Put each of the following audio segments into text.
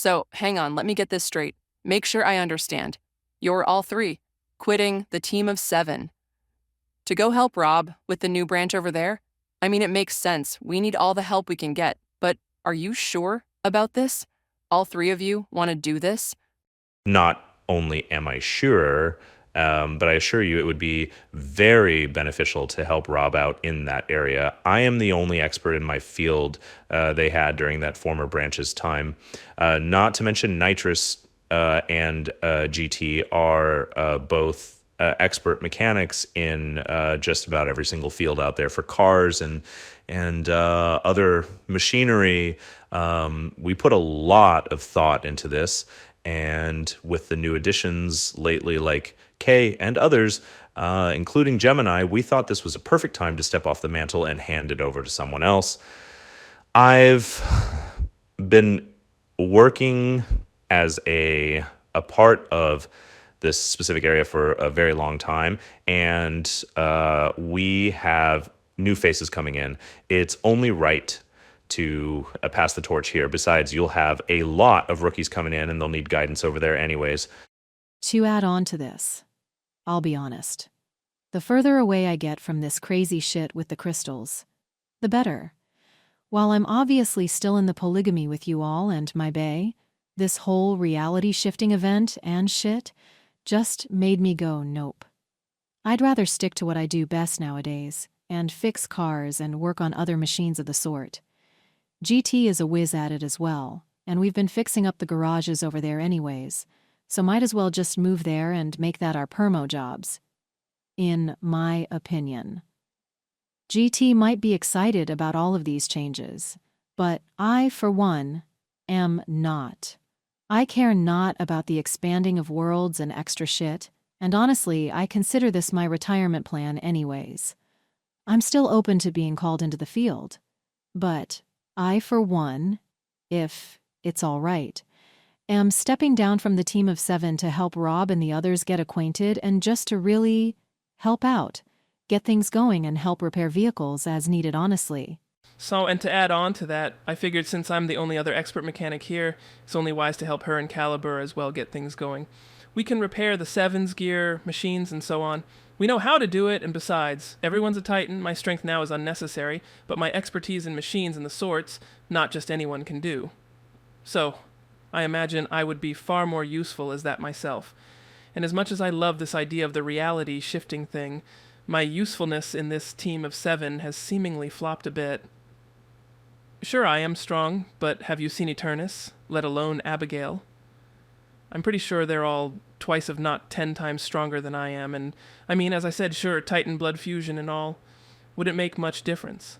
So, hang on, let me get this straight. Make sure I understand. You're all three, quitting the team of 7. To go help Rob with the new branch over there? I mean, it makes sense. We need all the help we can get. But are you sure about this? All three of you want to do this? Not only am I sure, but I assure you it would be very beneficial to help Rob out in that area. I am the only expert in my field they had during that former branch's time. Not to mention Nitrous and GT are both expert mechanics in just about every single field out there for cars and other machinery. We put a lot of thought into this, and with the new additions lately, like Kay and others, including Gemini, we thought this was a perfect time to step off the mantle and hand it over to someone else. I've been working as a part of this specific area for a very long time, and we have new faces coming in. It's only right to pass the torch here. Besides, you'll have a lot of rookies coming in, and they'll need guidance over there anyways. To add on to this, I'll be honest. The further away I get from this crazy shit with the crystals, the better. While I'm obviously still in the polygamy with you all and my bae, this whole reality-shifting event and shit just made me go nope. I'd rather stick to what I do best nowadays and fix cars and work on other machines of the sort. GT is a whiz at it as well, and we've been fixing up the garages over there anyways, so might as well just move there and make that our permo jobs. In my opinion. GT might be excited about all of these changes, but I, for one, am not. I care not about the expanding of worlds and extra shit, and honestly, I consider this my retirement plan anyways. I'm still open to being called into the field, but I, for one, if it's all right, am stepping down from the team of 7 to help Rob and the others get acquainted and just to really help out, get things going and help repair vehicles as needed honestly. So, and to add on to that, I figured since I'm the only other expert mechanic here, it's only wise to help her and Caliber as well get things going. We can repair the 7's gear, machines, and so on. We know how to do it, and besides, everyone's a Titan, my strength now is unnecessary, but my expertise in machines and the sorts, not just anyone can do. So, I imagine I would be far more useful as that myself. And as much as I love this idea of the reality shifting thing, my usefulness in this team of 7 has seemingly flopped a bit. Sure, I am strong, but have you seen Eternus, let alone Abigail? I'm pretty sure they're all twice if not 10 times stronger than I am, and I mean, as I said, sure, Titan blood fusion and all. Would it make much difference?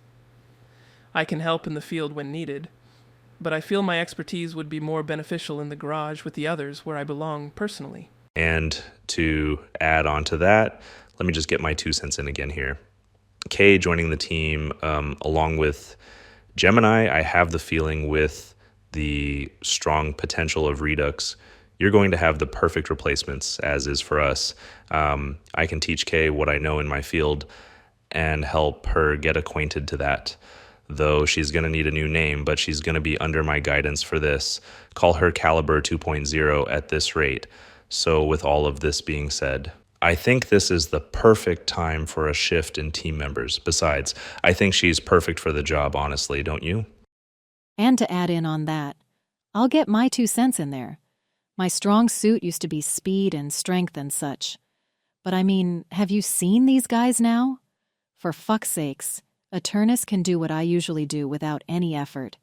I can help in the field when needed, but I feel my expertise would be more beneficial in the garage with the others where I belong personally. And to add on to that, let me just get my 2 cents in again here. Kay joining the team, along with Gemini, I have the feeling with the strong potential of Redux, you're going to have the perfect replacements, as is for us. I can teach Kay what I know in my field and help her get acquainted to that. Though she's going to need a new name, but she's going to be under my guidance for this. Call her Caliber 2.0 at this rate. So with all of this being said, I think this is the perfect time for a shift in team members. Besides, I think she's perfect for the job, honestly, don't you? And to add in on that, I'll get my 2 cents in there. My strong suit used to be speed and strength and such. But I mean, have you seen these guys now? For fuck's sakes, Eternus can do what I usually do without any effort.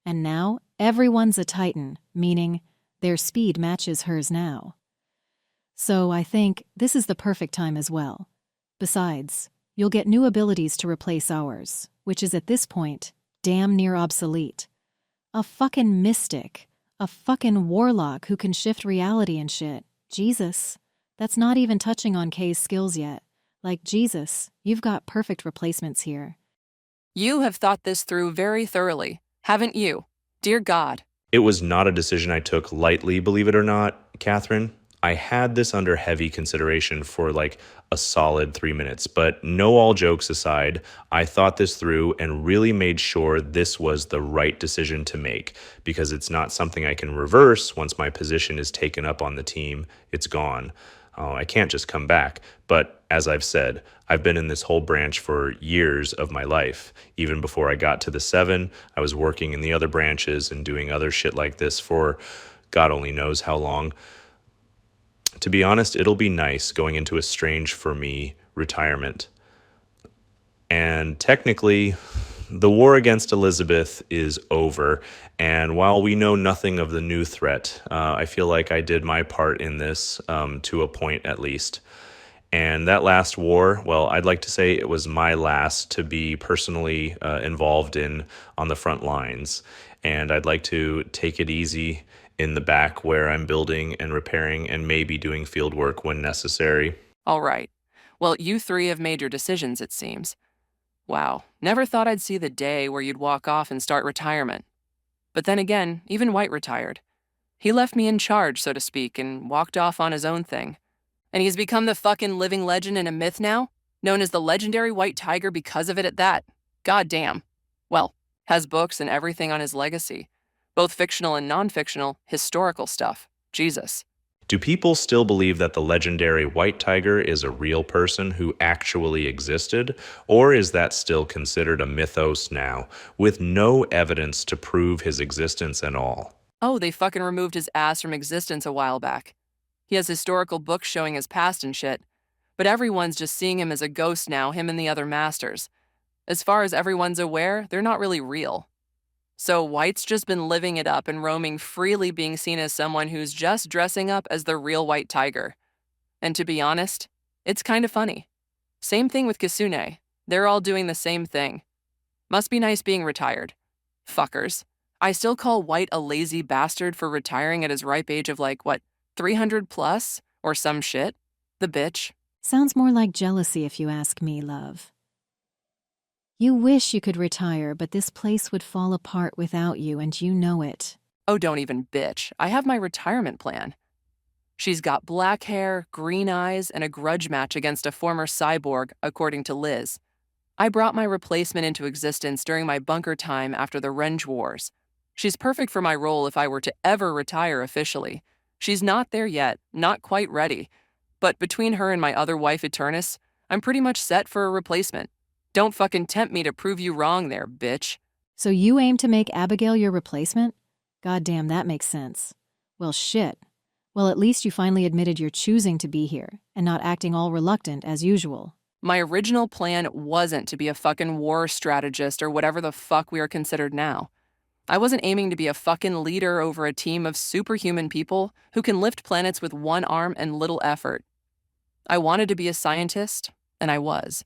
And now, everyone's a Titan, meaning their speed matches hers now. So I think this is the perfect time as well. Besides, you'll get new abilities to replace ours, which is at this point damn near obsolete. A fucking mystic. A fucking warlock who can shift reality and shit. Jesus. That's not even touching on Kay's skills yet. Like, Jesus, you've got perfect replacements here. You have thought this through very thoroughly, haven't you? Dear God. It was not a decision I took lightly, believe it or not, Catherine. I had this under heavy consideration for like a solid 3 minutes, but no, all jokes aside, I thought this through and really made sure this was the right decision to make because it's not something I can reverse once my position is taken up on the team. It's gone. I can't just come back. But as I've said, I've been in this whole branch for years of my life. Even before I got to the 7, I was working in the other branches and doing other shit like this for God only knows how long. To be honest, it'll be nice going into a strange, for me, retirement. And technically, the war against Elizabeth is over. And while we know nothing of the new threat, I feel like I did my part in this, to a point at least. And that last war, well, I'd like to say it was my last to be personally involved in on the front lines. And I'd like to take it easy in the back where I'm building and repairing and maybe doing field work when necessary. All right. Well, you three have made your decisions, it seems. Wow, never thought I'd see the day where you'd walk off and start retirement. But then again, even White retired. He left me in charge, so to speak, and walked off on his own thing. And he's become the fucking living legend and a myth now, known as the legendary White Tiger because of it at that. God damn. Well, has books and everything on his legacy. Both fictional and non-fictional, historical stuff. Jesus. Do people still believe that the legendary white tiger is a real person who actually existed? Or is that still considered a mythos now, with no evidence to prove his existence at all? Oh, they fucking removed his ass from existence a while back. He has historical books showing his past and shit. But everyone's just seeing him as a ghost now, him and the other masters. As far as everyone's aware, they're not really real. So White's just been living it up and roaming freely, being seen as someone who's just dressing up as the real White Tiger. And to be honest, it's kind of funny. Same thing with Kisune. They're all doing the same thing. Must be nice being retired. Fuckers. I still call White a lazy bastard for retiring at his ripe age of 300 plus? Or some shit? The bitch. Sounds more like jealousy if you ask me, love. You wish you could retire, but this place would fall apart without you, and you know it. Oh, don't even bitch. I have my retirement plan. She's got black hair, green eyes, and a grudge match against a former cyborg, according to Liz. I brought my replacement into existence during my bunker time after the Renge Wars. She's perfect for my role if I were to ever retire officially. She's not there yet, not quite ready. But between her and my other wife, Eternus, I'm pretty much set for a replacement. Don't fucking tempt me to prove you wrong there, bitch. So you aim to make Abigail your replacement? Goddamn, that makes sense. Well, shit. Well, at least you finally admitted you're choosing to be here and not acting all reluctant as usual. My original plan wasn't to be a fucking war strategist or whatever the fuck we are considered now. I wasn't aiming to be a fucking leader over a team of superhuman people who can lift planets with one arm and little effort. I wanted to be a scientist, and I was.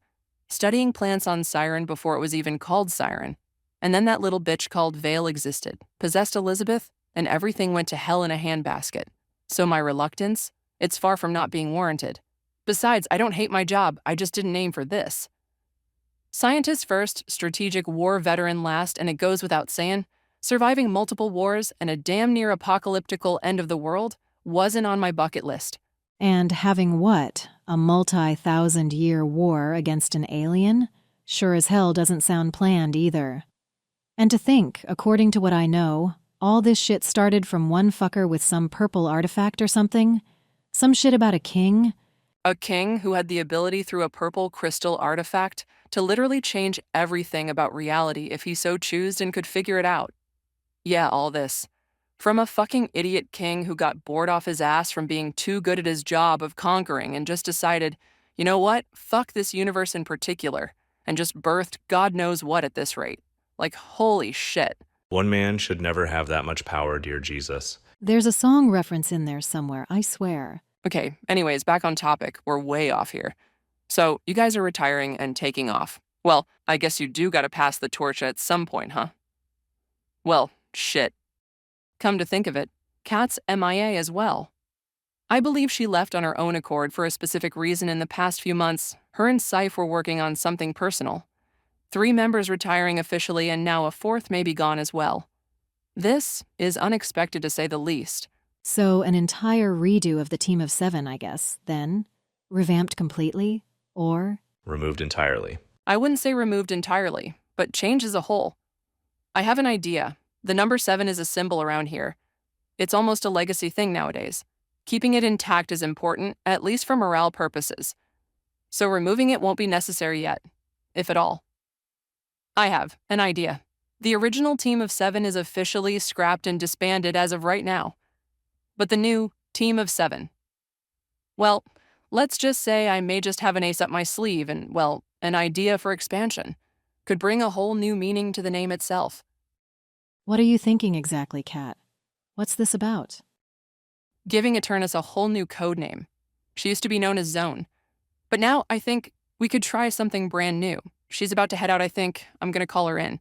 Studying plants on Siren before it was even called Siren. And then that little bitch called Vale existed, possessed Elizabeth, and everything went to hell in a handbasket. So my reluctance, it's far from not being warranted. Besides, I don't hate my job, I just didn't aim for this. Scientist first, strategic war veteran last, and it goes without saying, surviving multiple wars and a damn near apocalyptical end of the world wasn't on my bucket list. And having what? A multi-thousand-year war against an alien? Sure as hell doesn't sound planned either. And to think, according to what I know, all this shit started from one fucker with some purple artifact or something? Some shit about a king? A king who had the ability through a purple crystal artifact to literally change everything about reality if he so chose and could figure it out. Yeah, all this. From a fucking idiot king who got bored off his ass from being too good at his job of conquering and just decided, you know what, fuck this universe in particular, and just birthed God knows what at this rate. Like, holy shit. One man should never have that much power, dear Jesus. There's a song reference in there somewhere, I swear. Okay, anyways, back on topic. We're way off here. So, you guys are retiring and taking off. Well, I guess you do gotta pass the torch at some point, huh? Well, shit. Come to think of it, Kat's MIA as well. I believe she left on her own accord for a specific reason in the past few months. Her and Syph were working on something personal. 3 members retiring officially, and now a 4th may be gone as well. This is unexpected to say the least. So an entire redo of the team of 7, I guess, then? Revamped completely? Or? Removed entirely. I wouldn't say removed entirely, but change as a whole. I have an idea. The number 7 is a symbol around here. It's almost a legacy thing nowadays. Keeping it intact is important, at least for morale purposes. So removing it won't be necessary yet, if at all. I have an idea. The original team of 7 is officially scrapped and disbanded as of right now. But the new team of 7. Well, let's just say I may just have an ace up my sleeve and, well, an idea for expansion. Could bring a whole new meaning to the name itself. What are you thinking exactly, Kat? What's this about? Giving Eternus a whole new code name. She used to be known as Zone. But now I think we could try something brand new. She's about to head out, I think. I'm gonna call her in.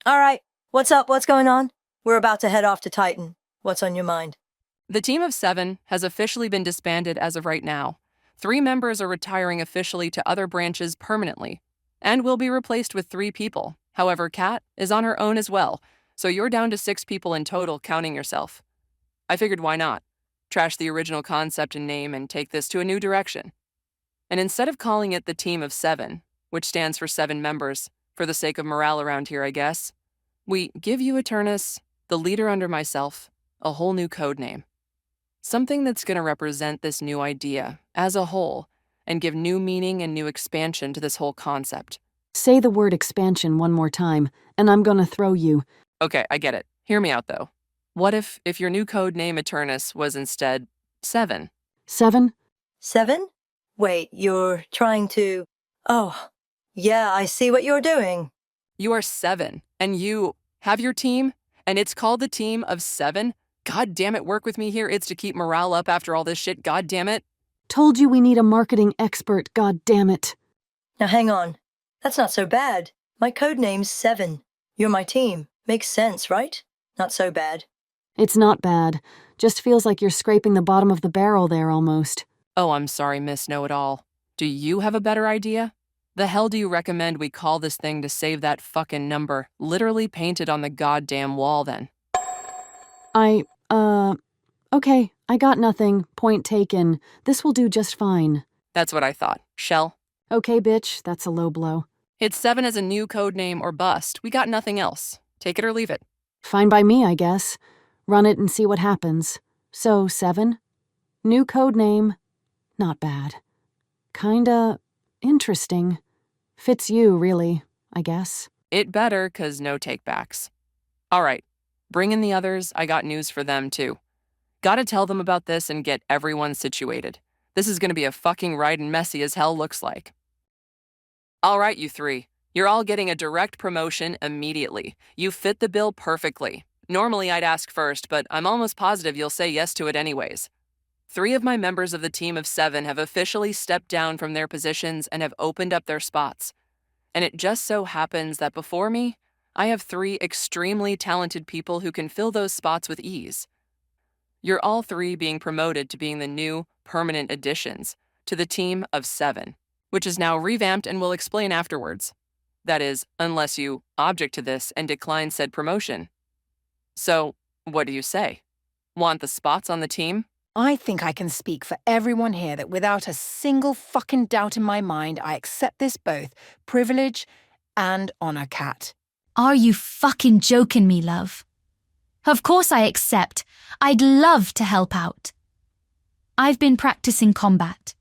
All right. What's up? What's going on? We're about to head off to Titan. What's on your mind? The team of 7 has officially been disbanded as of right now. 3 members are retiring officially to other branches permanently, and will be replaced with 3 people. However, Kat is on her own as well, so you're down to 6 people in total, counting yourself. I figured why not? Trash the original concept and name and take this to a new direction. And instead of calling it the team of 7, which stands for 7 members, for the sake of morale around here, I guess, we give you, Eternus, the leader under myself, a whole new code name. Something that's going to represent this new idea as a whole and give new meaning and new expansion to this whole concept. Say the word expansion one more time, and I'm gonna throw you. Okay, I get it. Hear me out, though. What if your new code name, Eternus, was instead 7? 7? 7? Wait, you're trying to... Oh, yeah, I see what you're doing. You are 7, and you have your team, and it's called the team of 7? God damn it, work with me here. It's to keep morale up after all this shit, god damn it. Told you we need a marketing expert, god damn it. Now hang on. That's not so bad. My code name's 7. You're my team. Makes sense, right? Not so bad. It's not bad. Just feels like you're scraping the bottom of the barrel there almost. Oh, I'm sorry, Miss Know-It-All. Do you have a better idea? The hell do you recommend we call this thing to save that fucking number literally painted on the goddamn wall then? Okay, I got nothing. Point taken. This will do just fine. That's what I thought. Shell? Okay, bitch, that's a low blow. Hit 7 as a new code name or bust. We got nothing else. Take it or leave it. Fine by me, I guess. Run it and see what happens. So, 7? New code name. Not bad. Kinda interesting. Fits you, really, I guess. It better, 'cause no takebacks. All right, bring in the others. I got news for them, too. Gotta tell them about this and get everyone situated. This is gonna be a fucking ride and messy as hell looks like. All right, you 3. You're all getting a direct promotion immediately. You fit the bill perfectly. Normally I'd ask first, but I'm almost positive you'll say yes to it anyways. 3 of my members of the team of 7 have officially stepped down from their positions and have opened up their spots. And it just so happens that before me, I have 3 extremely talented people who can fill those spots with ease. You're all 3 being promoted to being the new, permanent additions to the team of 7, which is now revamped and will explain afterwards. That is, unless you object to this and decline said promotion. So, what do you say? Want the spots on the team? I think I can speak for everyone here that without a single fucking doubt in my mind, I accept this both privilege and honor, Kat. Are you fucking joking me, love? Of course I accept. I'd love to help out. I've been practicing combat,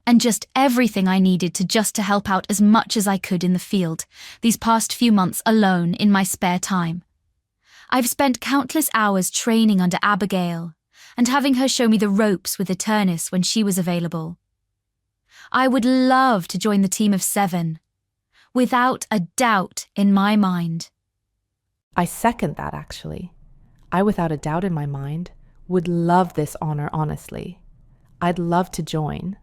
and just everything I needed to help out as much as I could in the field, these past few months alone in my spare time. I've spent countless hours training under Abigail, and having her show me the ropes with Eternus when she was available. I would love to join the team of 7, without a doubt in my mind. I second that, actually. I, without a doubt in my mind, would love this honor, honestly. I'd love to join.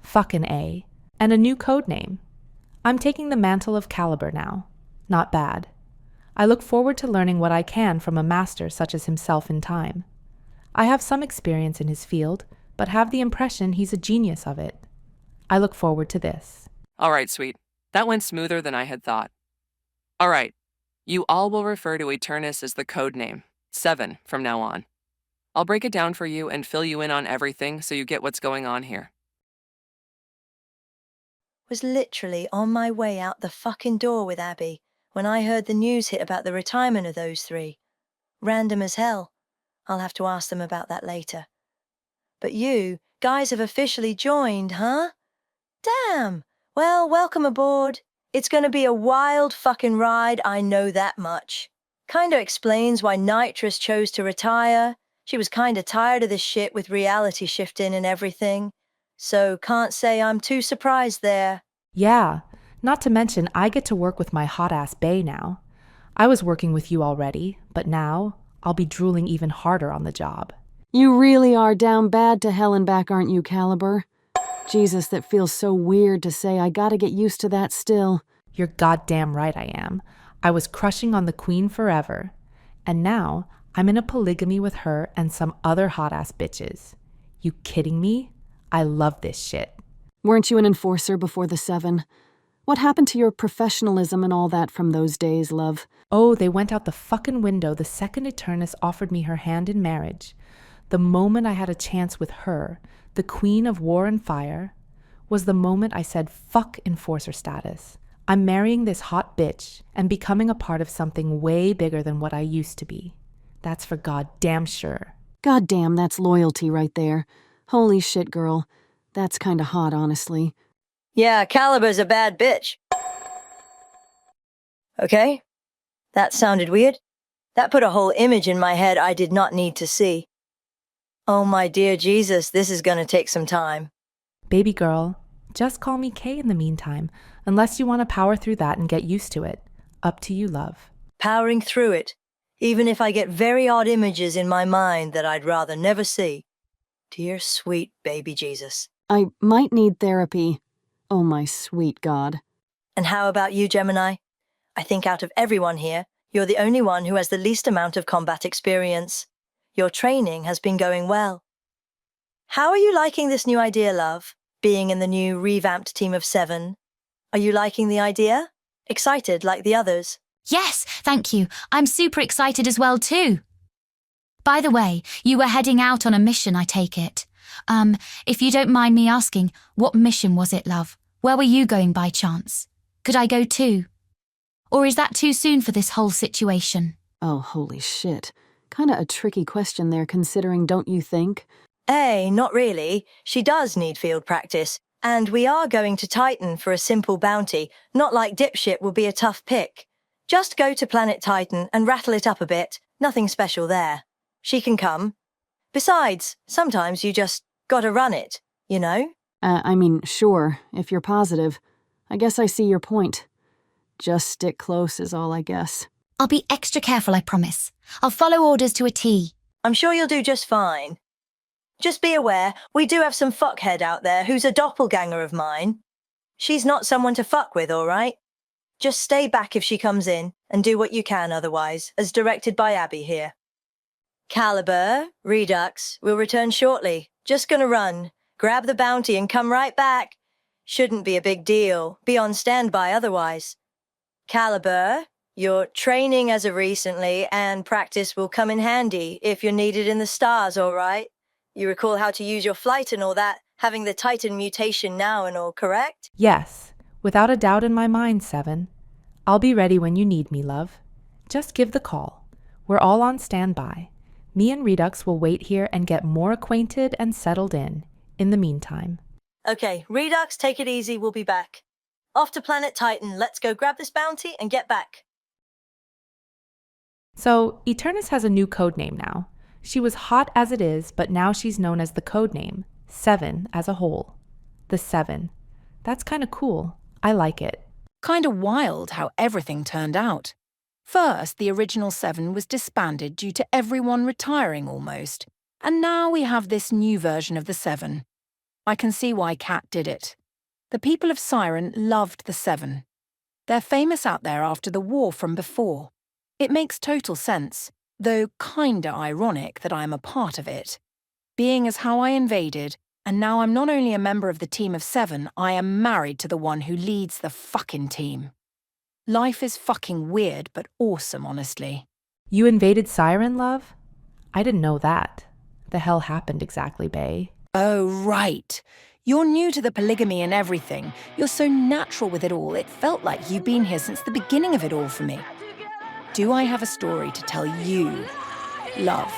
Fucking A. And a new code name. I'm taking the mantle of Caliber now. Not bad. I look forward to learning what I can from a master such as himself in time. I have some experience in his field, but have the impression he's a genius of it. I look forward to this. All right, sweet. That went smoother than I had thought. All right. You all will refer to Eternus as the code name, 7, from now on. I'll break it down for you and fill you in on everything so you get what's going on here. Was literally on my way out the fucking door with Abby when I heard the news hit about the retirement of those three. Random as hell. I'll have to ask them about that later. But you guys have officially joined, huh? Damn. Well, welcome aboard. It's gonna be a wild fucking ride, I know that much. Kinda explains why Nitrous chose to retire. She was kinda tired of this shit with reality shifting and everything. So can't say I'm too surprised there. Yeah, not to mention I get to work with my hot-ass bae now. I was working with you already, but now I'll be drooling even harder on the job. You really are down bad to hell and back, aren't you, Caliber? Jesus, that feels so weird to say. I gotta get used to that still. You're goddamn right I am. I was crushing on the queen forever. And now I'm in a polygamy with her and some other hot-ass bitches. You kidding me? I love this shit. Weren't you an enforcer before the 7? What happened to your professionalism and all that from those days, love? Oh, they went out the fucking window the second Eternus offered me her hand in marriage. The moment I had a chance with her, the queen of war and fire, was the moment I said fuck enforcer status. I'm marrying this hot bitch and becoming a part of something way bigger than what I used to be. That's for goddamn sure. Goddamn, that's loyalty right there. Holy shit, girl. That's kinda hot, honestly. Yeah, Caliber's a bad bitch. Okay? That sounded weird. That put a whole image in my head I did not need to see. Oh my dear Jesus, this is gonna take some time. Baby girl, just call me Kay in the meantime, unless you want to power through that and get used to it. Up to you, love. Powering through it, even if I get very odd images in my mind that I'd rather never see. Dear sweet baby Jesus. I might need therapy. Oh my sweet God. And how about you, Gemini? I think out of everyone here, you're the only one who has the least amount of combat experience. Your training has been going well. How are you liking this new idea, love? Being in the new revamped team of 7? Are you liking the idea? Excited like the others? Yes, thank you. I'm super excited as well too. By the way, you were heading out on a mission, I take it. If you don't mind me asking, what mission was it, love? Where were you going by chance? Could I go too? Or is that too soon for this whole situation? Oh, holy shit. Kinda a tricky question there considering, don't you think? Not really. She does need field practice. And we are going to Titan for a simple bounty. Not like dipshit will be a tough pick. Just go to planet Titan and rattle it up a bit. Nothing special there. She can come. Besides, sometimes you just gotta run it, you know? I mean, sure, if you're positive. I guess I see your point. Just stick close is all, I guess. I'll be extra careful, I promise. I'll follow orders to a T. I'm sure you'll do just fine. Just be aware, we do have some fuckhead out there who's a doppelganger of mine. She's not someone to fuck with, all right? Just stay back if she comes in, and do what you can otherwise, as directed by Abby here. Caliber, Redux, will return shortly. Just gonna run. Grab the bounty and come right back. Shouldn't be a big deal. Be on standby otherwise. Caliber, your training as of recently and practice will come in handy if you're needed in the stars, all right? You recall how to use your flight and all that, having the Titan mutation now and all, correct? Yes, without a doubt in my mind, 7. I'll be ready when you need me, love. Just give the call. We're all on standby. Me and Redux will wait here and get more acquainted and settled in the meantime. Okay, Redux, take it easy, we'll be back. Off to planet Titan, let's go grab this bounty and get back. So, Eternus has a new codename now. She was hot as it is, but now she's known as the codename, 7 as a whole. The 7. That's kinda cool. I like it. Kinda wild how everything turned out. First, the original 7 was disbanded due to everyone retiring almost. And now we have this new version of the 7. I can see why Cat did it. The people of Siren loved the 7. They're famous out there after the war from before. It makes total sense, though kinda ironic that I am a part of it. Being as how I invaded, and now I'm not only a member of the team of 7, I am married to the one who leads the fucking team. Life is fucking weird, but awesome, honestly. You invaded Siren, love? I didn't know that. the hell happened exactly, bae? Oh, right. You're new to the polygamy and everything. You're so natural with it all. It felt like you've been here since the beginning of it all for me. Do I have a story to tell you, love?